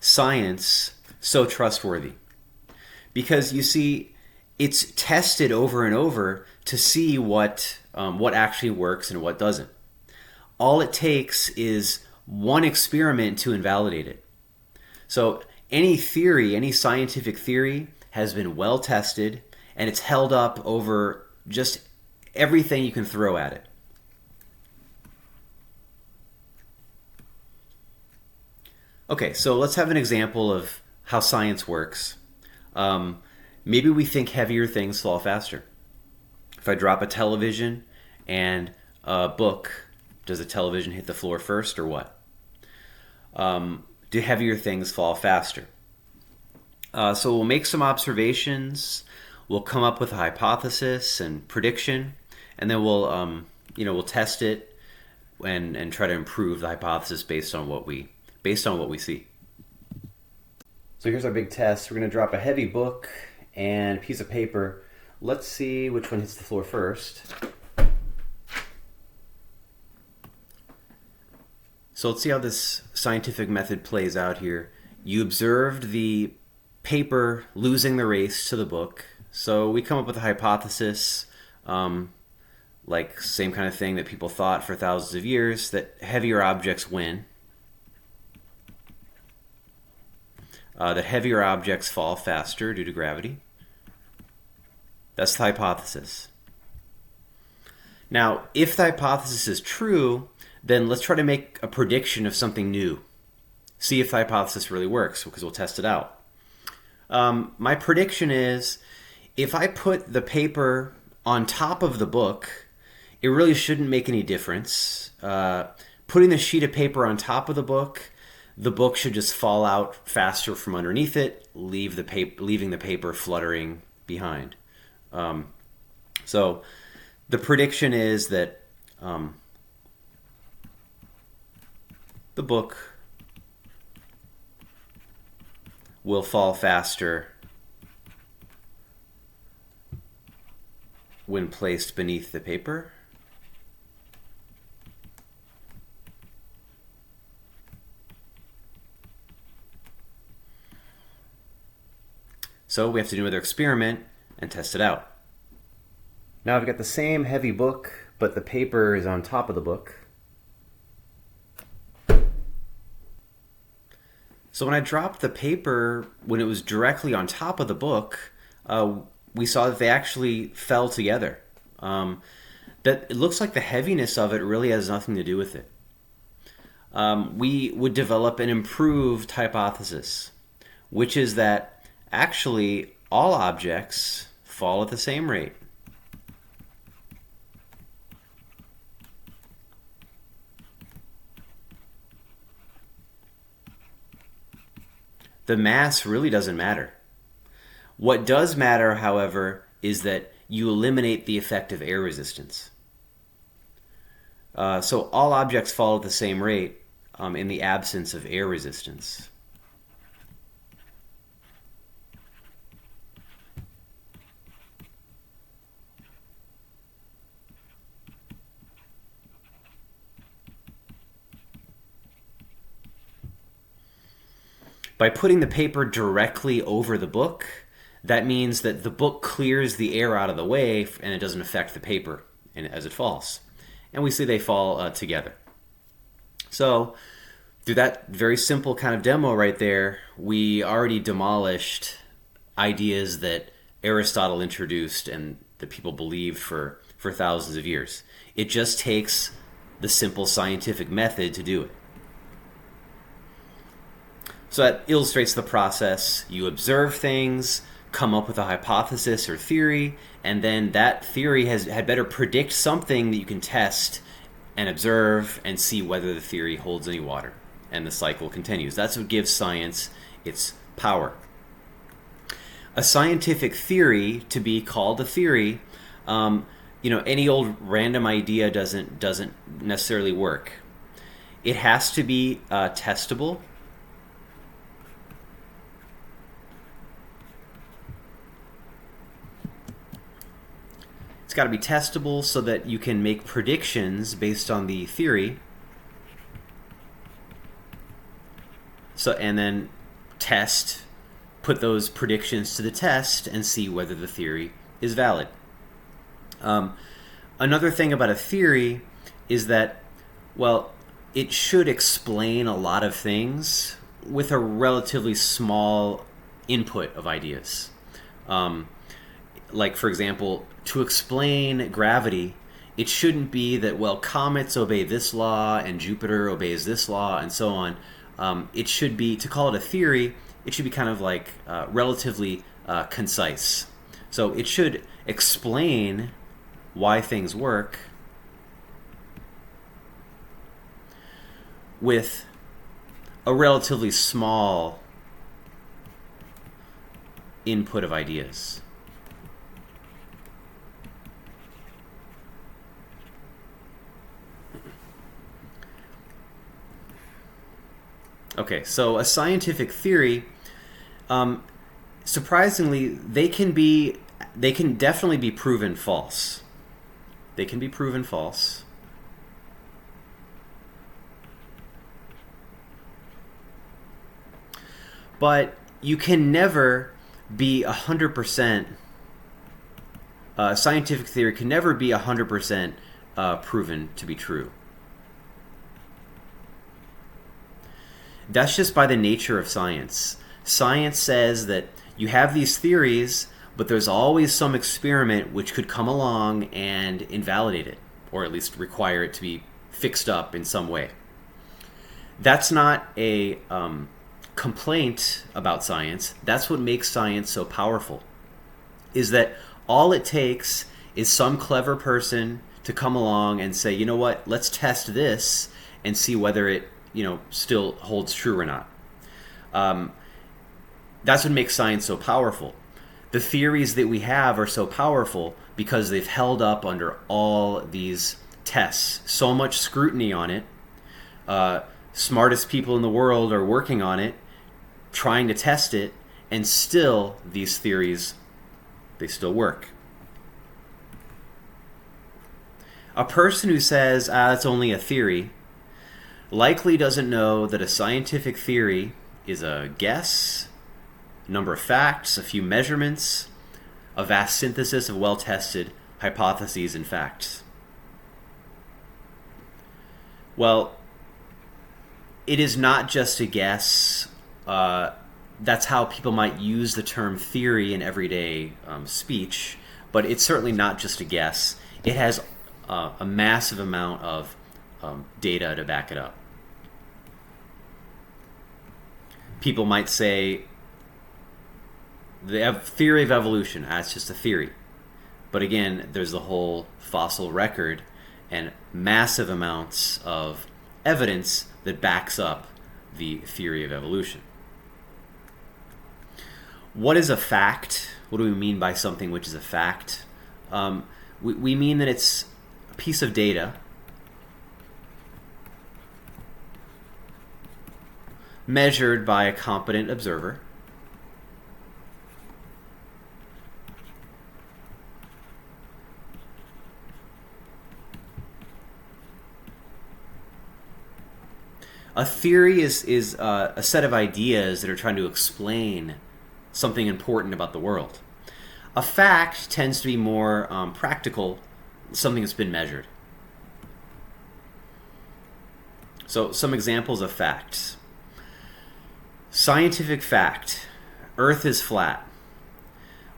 science so trustworthy. Because you see, it's tested over and over to see what actually works and what doesn't. All it takes is one experiment to invalidate it. So any theory, any scientific theory has been well tested and it's held up over just everything you can throw at it. Okay, so let's have an example of how science works. Um, Maybe we think heavier things fall faster. If I drop a television and a book, does the television hit the floor first or what? Do heavier things fall faster? So we'll make some observations. We'll come up with a hypothesis and prediction, and then we'll test it and try to improve the hypothesis based on what we see. So here's our big test. We're going to drop a heavy book and a piece of paper. Let's see which one hits the floor first. So let's see how this scientific method plays out here. You observed the paper losing the race to the book. So we come up with a hypothesis, like same kind of thing that people thought for thousands of years, that heavier objects win. That heavier objects fall faster due to gravity. That's the hypothesis. Now, if the hypothesis is true, then let's try to make a prediction of something new. See if the hypothesis really works, because we'll test it out. My prediction is, if I put the paper on top of the book, it really shouldn't make any difference. Putting the sheet of paper on top of the book should just fall out faster from underneath it, leaving the paper fluttering behind. So the prediction is that the book will fall faster when placed beneath the paper. So we have to do another experiment and test it out. Now I've got the same heavy book, but the paper is on top of the book. So when I dropped the paper, when it was directly on top of the book, we saw that they actually fell together. That it looks like the heaviness of it really has nothing to do with it. We would develop an improved hypothesis, which is that actually all objects fall at the same rate. The mass really doesn't matter. What does matter, however, is that you eliminate the effect of air resistance. So all objects fall at the same rate in the absence of air resistance. By putting the paper directly over the book, that means that the book clears the air out of the way and it doesn't affect the paper as it falls. And we see they fall together. So through that very simple kind of demo right there, we already demolished ideas that Aristotle introduced and that people believed for thousands of years. It just takes the simple scientific method to do it. So that illustrates the process. You observe things, come up with a hypothesis or theory, and then that theory had better predict something that you can test and observe and see whether the theory holds any water. And the cycle continues. That's what gives science its power. A scientific theory, to be called a theory, any old random idea doesn't necessarily work. It has to be testable. It's got to be testable so that you can make predictions based on the theory. And then put those predictions to the test and see whether the theory is valid. Another thing about a theory is that, it should explain a lot of things with a relatively small input of ideas. Like, for example, to explain gravity, it shouldn't be that, comets obey this law and Jupiter obeys this law and so on. It should be, to call it a theory, it should be kind of like relatively concise. So it should explain why things work with a relatively small input of ideas. Okay, so a scientific theory, surprisingly, they can definitely be proven false. They can be proven false. But you can never be 100%. Scientific theory can never be 100% proven to be true. That's just by the nature of science. Science says that you have these theories, but there's always some experiment which could come along and invalidate it, or at least require it to be fixed up in some way. That's not a complaint about science. That's what makes science so powerful, is that all it takes is some clever person to come along and say, you know what, let's test this and see whether it still holds true or not. That's what makes science so powerful. The theories that we have are so powerful because they've held up under all these tests. So much scrutiny on it. Smartest people in the world are working on it, trying to test it, and still these theories, they still work. A person who says, it's only a theory, likely doesn't know that a scientific theory is a guess, a number of facts, a few measurements, a vast synthesis of well-tested hypotheses and facts. Well, it is not just a guess. That's how people might use the term theory in everyday speech, but it's certainly not just a guess. It has a massive amount of data to back it up. People might say the theory of evolution, it's just a theory. But again, there's the whole fossil record and massive amounts of evidence that backs up the theory of evolution. What is a fact? What do we mean by something which is a fact? We mean that it's a piece of data measured by a competent observer a theory is a set of ideas that are trying to explain something important about the world. A fact tends to be more practical, something that's been measured. So some examples of facts. Scientific fact, Earth is flat.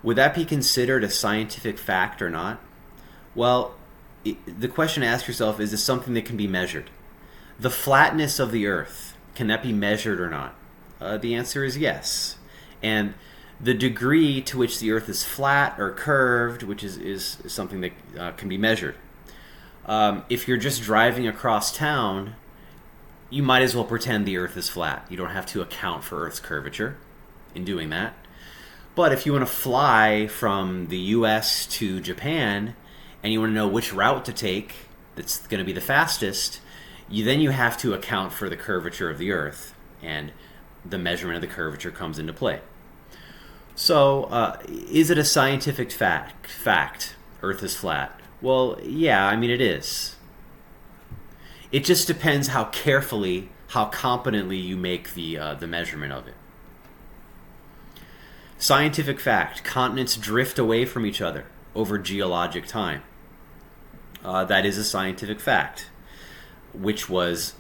Would that be considered a scientific fact or not? Well, the question to ask yourself is this something that can be measured? The flatness of the Earth, can that be measured or not? The answer is yes. And the degree to which the Earth is flat or curved, which is something that can be measured. If you're just driving across town, you might as well pretend the Earth is flat. You don't have to account for Earth's curvature in doing that. But if you want to fly from the US to Japan and you want to know which route to take that's going to be the fastest, then you have to account for the curvature of the Earth, and the measurement of the curvature comes into play. So, is it a scientific fact? Earth is flat. Well, yeah, I mean it is. It just depends how carefully, how competently you make the measurement of it. Scientific fact: continents drift away from each other over geologic time. That is a scientific fact, which was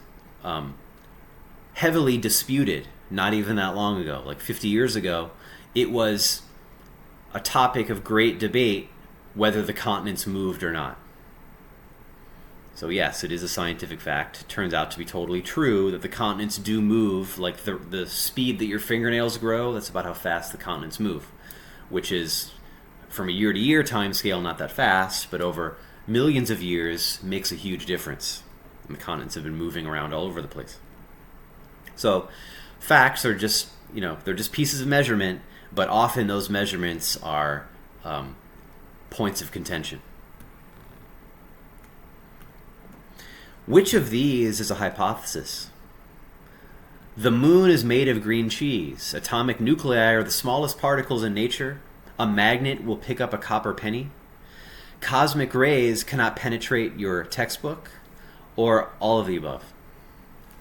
heavily disputed not even that long ago, like 50 years ago. It was a topic of great debate whether the continents moved or not. So yes, it is a scientific fact. It turns out to be totally true that the continents do move, like the speed that your fingernails grow, that's about how fast the continents move. which is from a year-to-year time scale not that fast, but over millions of years makes a huge difference. And the continents have been moving around all over the place. So facts are just, they're just pieces of measurement, but often those measurements are points of contention. Which of these is a hypothesis? The moon is made of green cheese. Atomic nuclei are the smallest particles in nature. A magnet will pick up a copper penny. Cosmic rays cannot penetrate your textbook. Or all of the above.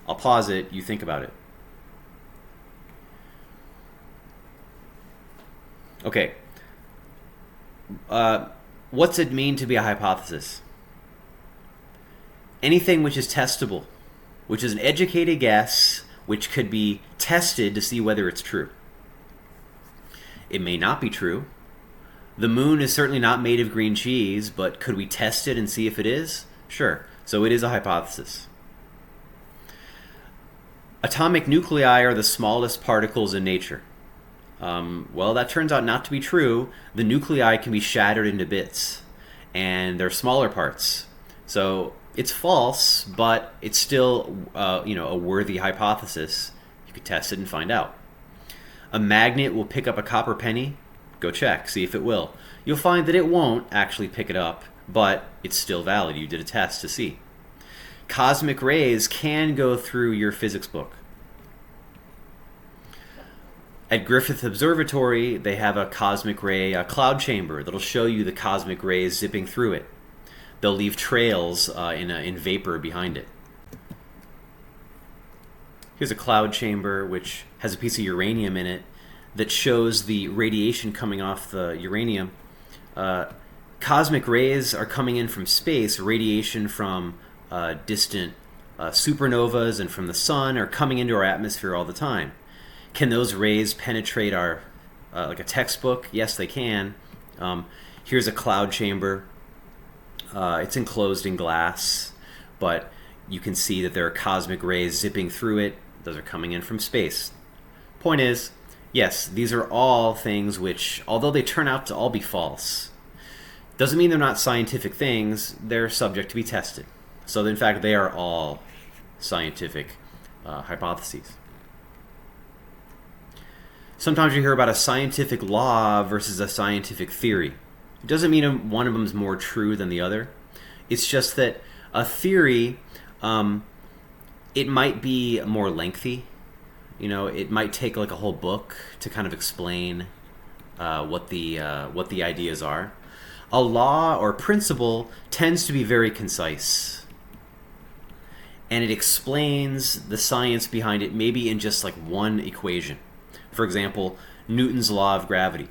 I'll pause it. You think about it. Okay. What's it mean to be a hypothesis? Anything which is testable, which is an educated guess, which could be tested to see whether it's true. It may not be true. The moon is certainly not made of green cheese, but could we test it and see if it is? Sure. So it is a hypothesis. Atomic nuclei are the smallest particles in nature. Well, that turns out not to be true. The nuclei can be shattered into bits, and they're smaller parts. So it's false, but it's still a worthy hypothesis. You could test it and find out. A magnet will pick up a copper penny. Go check, see if it will. You'll find that it won't actually pick it up, but it's still valid. You did a test to see. Cosmic rays can go through your physics book. At Griffith Observatory, they have a cosmic ray cloud chamber that'll show you the cosmic rays zipping through it. They'll leave trails in vapor behind it. Here's a cloud chamber which has a piece of uranium in it that shows the radiation coming off the uranium. Cosmic rays are coming in from space. Radiation from distant supernovas and from the sun are coming into our atmosphere all the time. Can those rays penetrate our like a textbook? Yes, they can. Here's a cloud chamber. It's enclosed in glass, but you can see that there are cosmic rays zipping through it. Those are coming in from space. Point is, yes, these are all things which, although they turn out to all be false, doesn't mean they're not scientific things. They're subject to be tested. So in fact, they are all scientific hypotheses. Sometimes you hear about a scientific law versus a scientific theory. It doesn't mean one of them is more true than the other. It's just that a theory, it might be more lengthy. It might take like a whole book to kind of explain what the ideas are. A law or principle tends to be very concise, and it explains the science behind it maybe in just like one equation. For example, Newton's law of gravity,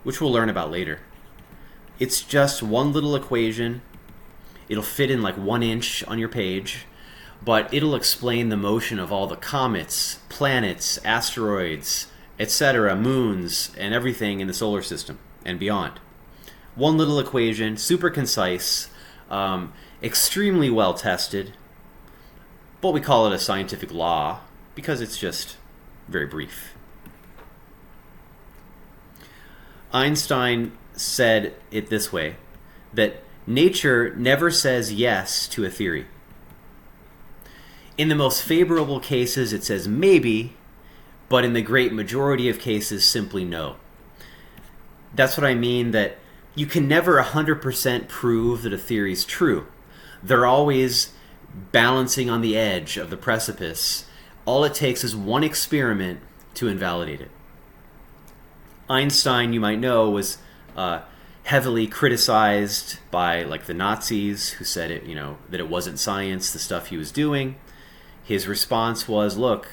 which we'll learn about later. It's just one little equation. It'll fit in like 1 inch on your page, but it'll explain the motion of all the comets, planets, asteroids, etc., moons, and everything in the solar system and beyond. One little equation, super concise, extremely well tested, but we call it a scientific law because it's just very brief. Einstein said it this way, that nature never says yes to a theory. In the most favorable cases, it says maybe, but in the great majority of cases, simply no. That's what I mean, that you can never 100% prove that a theory is true. They're always balancing on the edge of the precipice. All it takes is one experiment to invalidate it. Einstein, you might know, was heavily criticized by like the Nazis, who said it, that it wasn't science, the stuff he was doing. His response was, look,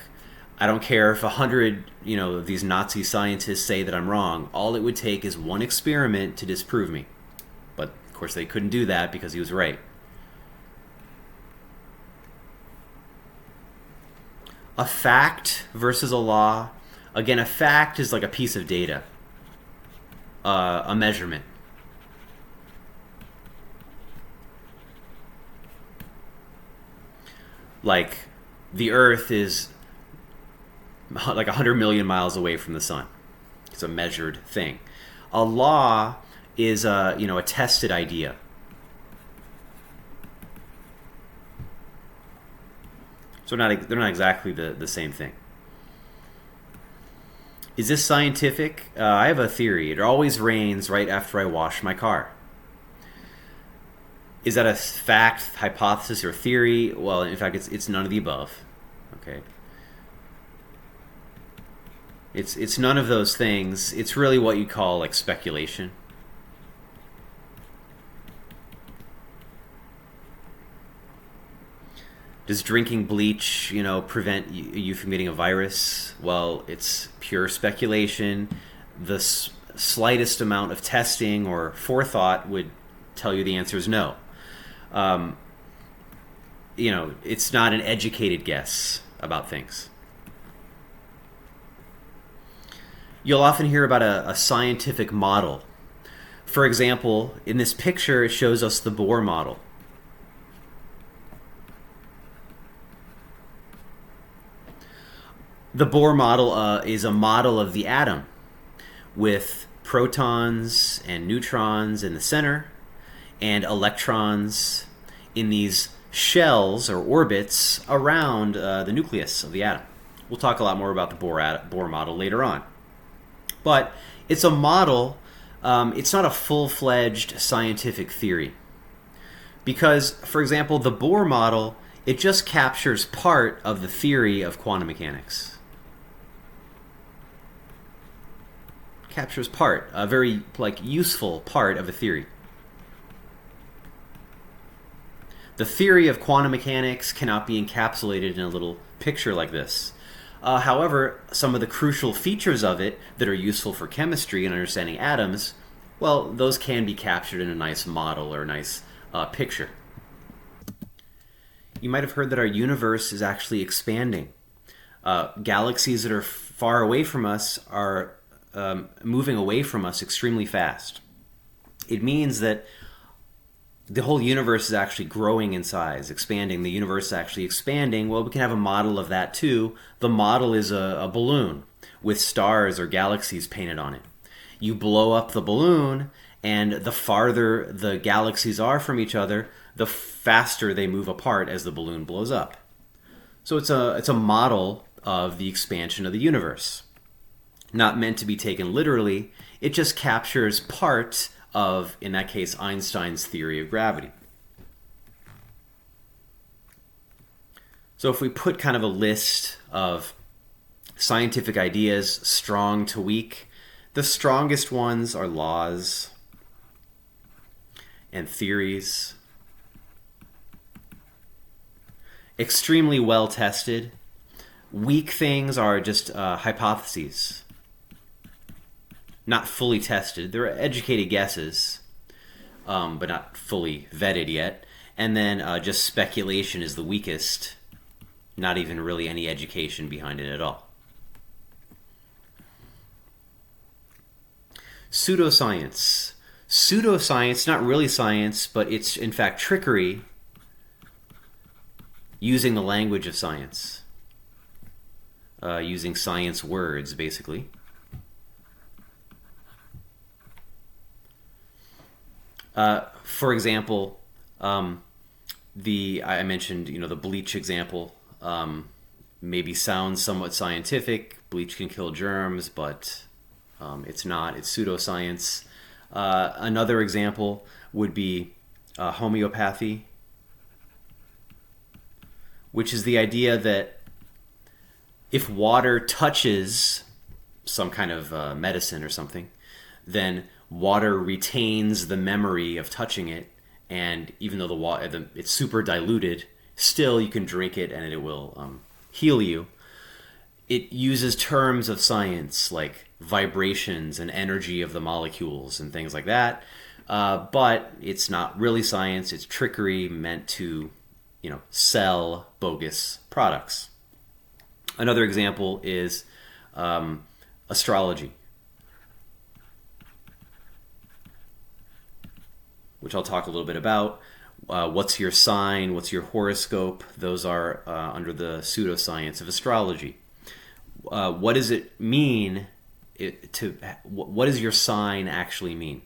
I don't care if 100, of these Nazi scientists say that I'm wrong. All it would take is one experiment to disprove me. But of course they couldn't do that because he was right. A fact versus a law. Again, a fact is like a piece of data, a measurement. Like the Earth is like 100 million miles away from the sun. It's a measured thing. A law is a tested idea. So they're not exactly the same thing. Is this scientific? I have a theory. It always rains right after I wash my car. Is that a fact, hypothesis, or theory? Well, in fact, it's none of the above. Okay. It's none of those things. It's really what you call like speculation. Does drinking bleach, prevent you from getting a virus? Well, it's pure speculation. The slightest amount of testing or forethought would tell you the answer is no. Um, it's not an educated guess about things. You'll often hear about a scientific model. For example, in this picture, it shows us the Bohr model. The Bohr model is a model of the atom with protons and neutrons in the center and electrons in these shells or orbits around the nucleus of the atom. We'll talk a lot more about the Bohr model later on. But it's a model, it's not a full-fledged scientific theory. Because, for example, the Bohr model, it just captures part of the theory of quantum mechanics. Captures part, a very useful part of a theory. The theory of quantum mechanics cannot be encapsulated in a little picture like this. However, some of the crucial features of it that are useful for chemistry and understanding atoms, well, those can be captured in a nice model or a nice picture. You might have heard that our universe is actually expanding. Galaxies that are far away from us are moving away from us extremely fast. It means that the whole universe is actually growing in size, expanding. The universe is actually expanding. Well, we can have a model of that too. The model is a balloon with stars or galaxies painted on it. You blow up the balloon, and the farther the galaxies are from each other, the faster they move apart as the balloon blows up. So it's a model of the expansion of the universe. Not meant to be taken literally, it just captures part of, in that case, Einstein's theory of gravity. So if we put kind of a list of scientific ideas, strong to weak, the strongest ones are laws and theories. Extremely well tested. Weak things are just hypotheses. Not fully tested. They're educated guesses, but not fully vetted yet. And then just speculation is the weakest. Not even really any education behind it at all. Pseudoscience. Pseudoscience, not really science, but it's in fact trickery using the language of science. Using science words, basically. For example, I mentioned the bleach example. Maybe sounds somewhat scientific. Bleach can kill germs, but it's not. It's pseudoscience. Another example would be homeopathy, which is the idea that if water touches some kind of medicine or something, then water retains the memory of touching it, and even though the water it's super diluted, still you can drink it and it will heal you. It uses terms of science like vibrations and energy of the molecules and things like that, but it's not really science. It's trickery meant to, sell bogus products. Another example is astrology, which I'll talk a little bit about. What's your sign? What's your horoscope? Those are under the pseudoscience of astrology. what does it mean what does your sign actually mean?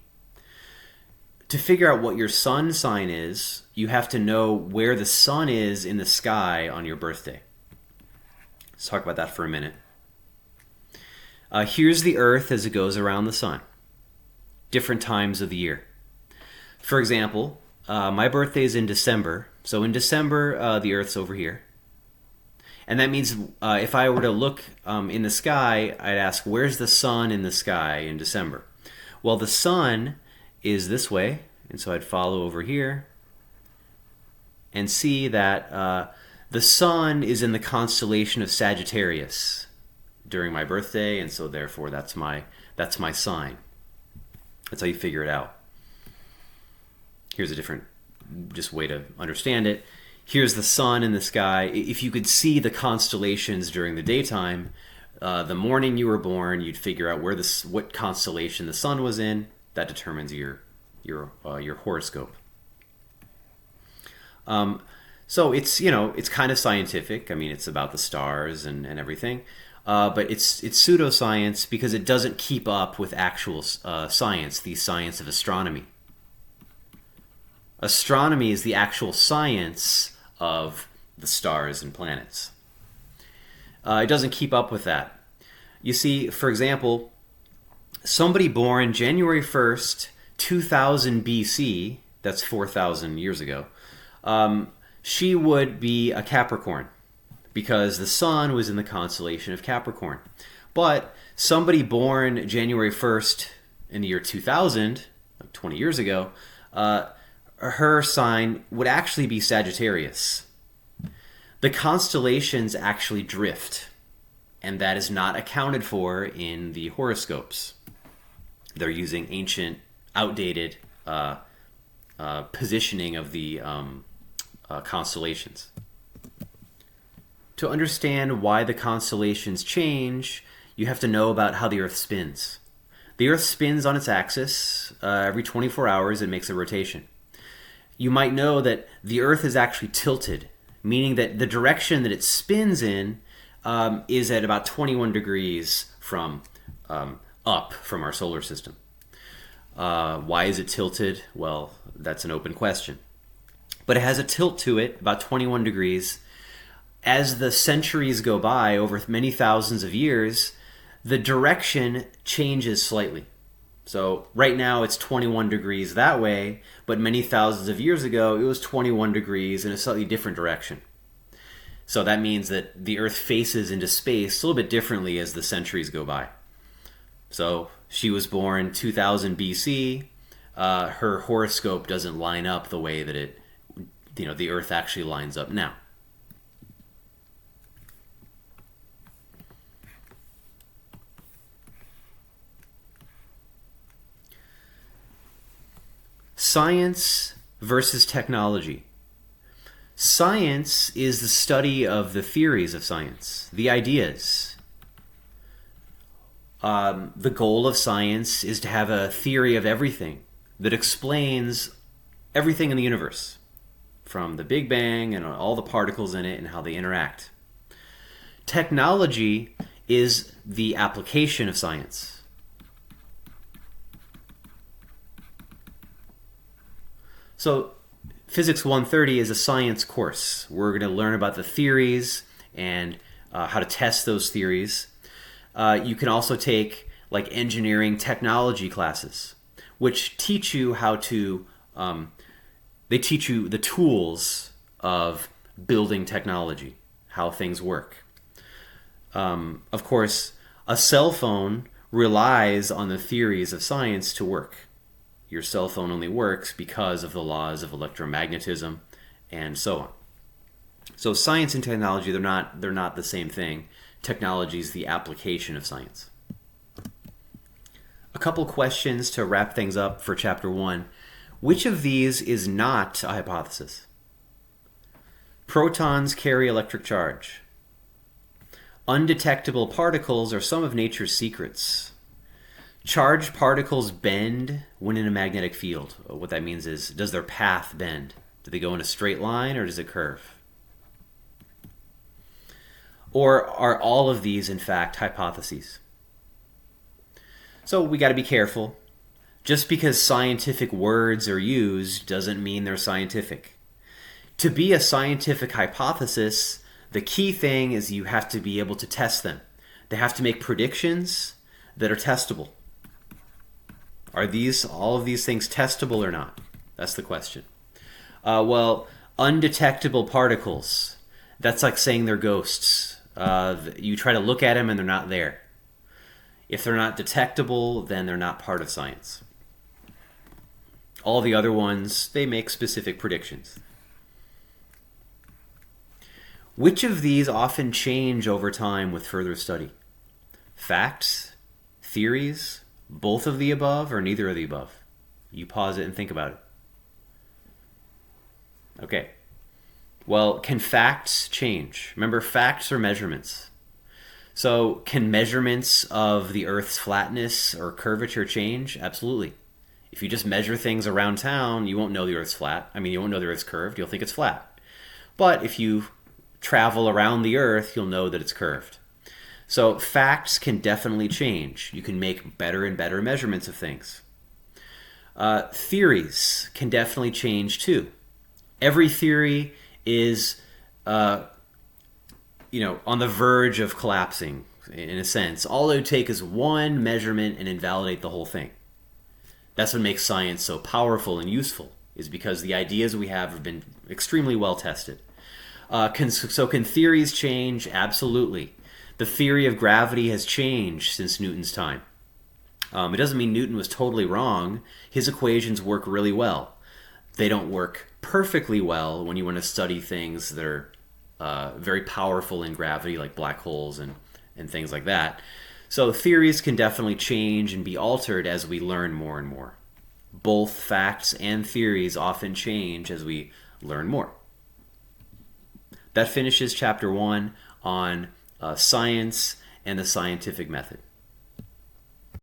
To figure out what your sun sign is, you have to know where the sun is in the sky on your birthday. Let's talk about that for a minute. Here's the Earth as it goes around the sun. Different times of the year. For example, my birthday is in December. So in December, the Earth's over here. And that means if I were to look in the sky, I'd ask, where's the sun in the sky in December? Well, the sun is this way, and so I'd follow over here and see that the sun is in the constellation of Sagittarius during my birthday, and so therefore that's my sign. That's how you figure it out. Here's a different just way to understand it. Here's the sun in the sky. If you could see the constellations during the daytime, the morning you were born, you'd figure out what constellation the sun was in. That determines your horoscope. So it's kind of scientific. I mean, it's about the stars and everything, but it's pseudoscience because it doesn't keep up with actual science, the science of astronomy. Astronomy is the actual science of the stars and planets. It doesn't keep up with that. You see, for example, somebody born January 1st, 2000 BC, that's 4,000 years ago, she would be a Capricorn because the sun was in the constellation of Capricorn. But somebody born January 1st in the year 2000, like 20 years ago, her sign would actually be Sagittarius. The constellations actually drift, and that is not accounted for in the horoscopes. They're using ancient, outdated positioning of the constellations. To understand why the constellations change, you have to know about how the Earth spins. The Earth spins on its axis. Every 24 hours it makes a rotation. You might know that the Earth is actually tilted, meaning that the direction that it spins in is at about 21 degrees from up from our solar system. Why is it tilted? Well, that's an open question. But it has a tilt to it, about 21 degrees. As the centuries go by, over many thousands of years, the direction changes slightly. So right now it's 21 degrees that way, but many thousands of years ago it was 21 degrees in a slightly different direction. So that means that the Earth faces into space a little bit differently as the centuries go by. So she was born 2000 BC. Her horoscope doesn't line up the way that the Earth actually lines up now. Science versus technology. Science is the study of the theories of science, the ideas. The goal of science is to have a theory of everything that explains everything in the universe, from the Big Bang and all the particles in it and how they interact. Technology is the application of science. So Physics 130 is a science course. We're going to learn about the theories and how to test those theories. You can also take like engineering technology classes, which teach you how to, they teach you the tools of building technology, how things work. Of course, a cell phone relies on the theories of science to work. Your cell phone only works because of the laws of electromagnetism and so on. So science and technology, they're not the same thing. Technology is the application of science. A couple questions to wrap things up for chapter 1. Which of these is not a hypothesis? Protons carry electric charge. Undetectable particles are some of nature's secrets. Charged particles bend when in a magnetic field. What that means is, does their path bend? Do they go in a straight line or does it curve? Or are all of these, in fact, hypotheses? So we got to be careful. Just because scientific words are used doesn't mean they're scientific. To be a scientific hypothesis, the key thing is you have to be able to test them. They have to make predictions that are testable. Are all of these things testable or not? That's the question. Well, undetectable particles. That's like saying they're ghosts. You try to look at them and they're not there. If they're not detectable, then they're not part of science. All the other ones, they make specific predictions. Which of these often change over time with further study? Facts, theories, both of the above, or neither of the above? You pause it and think about it. Okay. Well, can facts change? Remember, facts are measurements. So, can measurements of the Earth's flatness or curvature change? Absolutely. If you just measure things around town, you won't know the Earth's flat. You won't know the Earth's curved. You'll think it's flat. But if you travel around the Earth, you'll know that it's curved. So facts can definitely change. You can make better and better measurements of things. Theories can definitely change too. Every theory is, on the verge of collapsing, in a sense. All it would take is one measurement and invalidate the whole thing. That's what makes science so powerful and useful, is because the ideas we have been extremely well tested. Can theories change? Absolutely. The theory of gravity has changed since Newton's time. It doesn't mean Newton was totally wrong. His equations work really well. They don't work perfectly well when you want to study things that are very powerful in gravity, like black holes and things like that. So theories can definitely change and be altered as we learn more and more. Both facts and theories often change as we learn more. That finishes chapter 1 on science and the scientific method.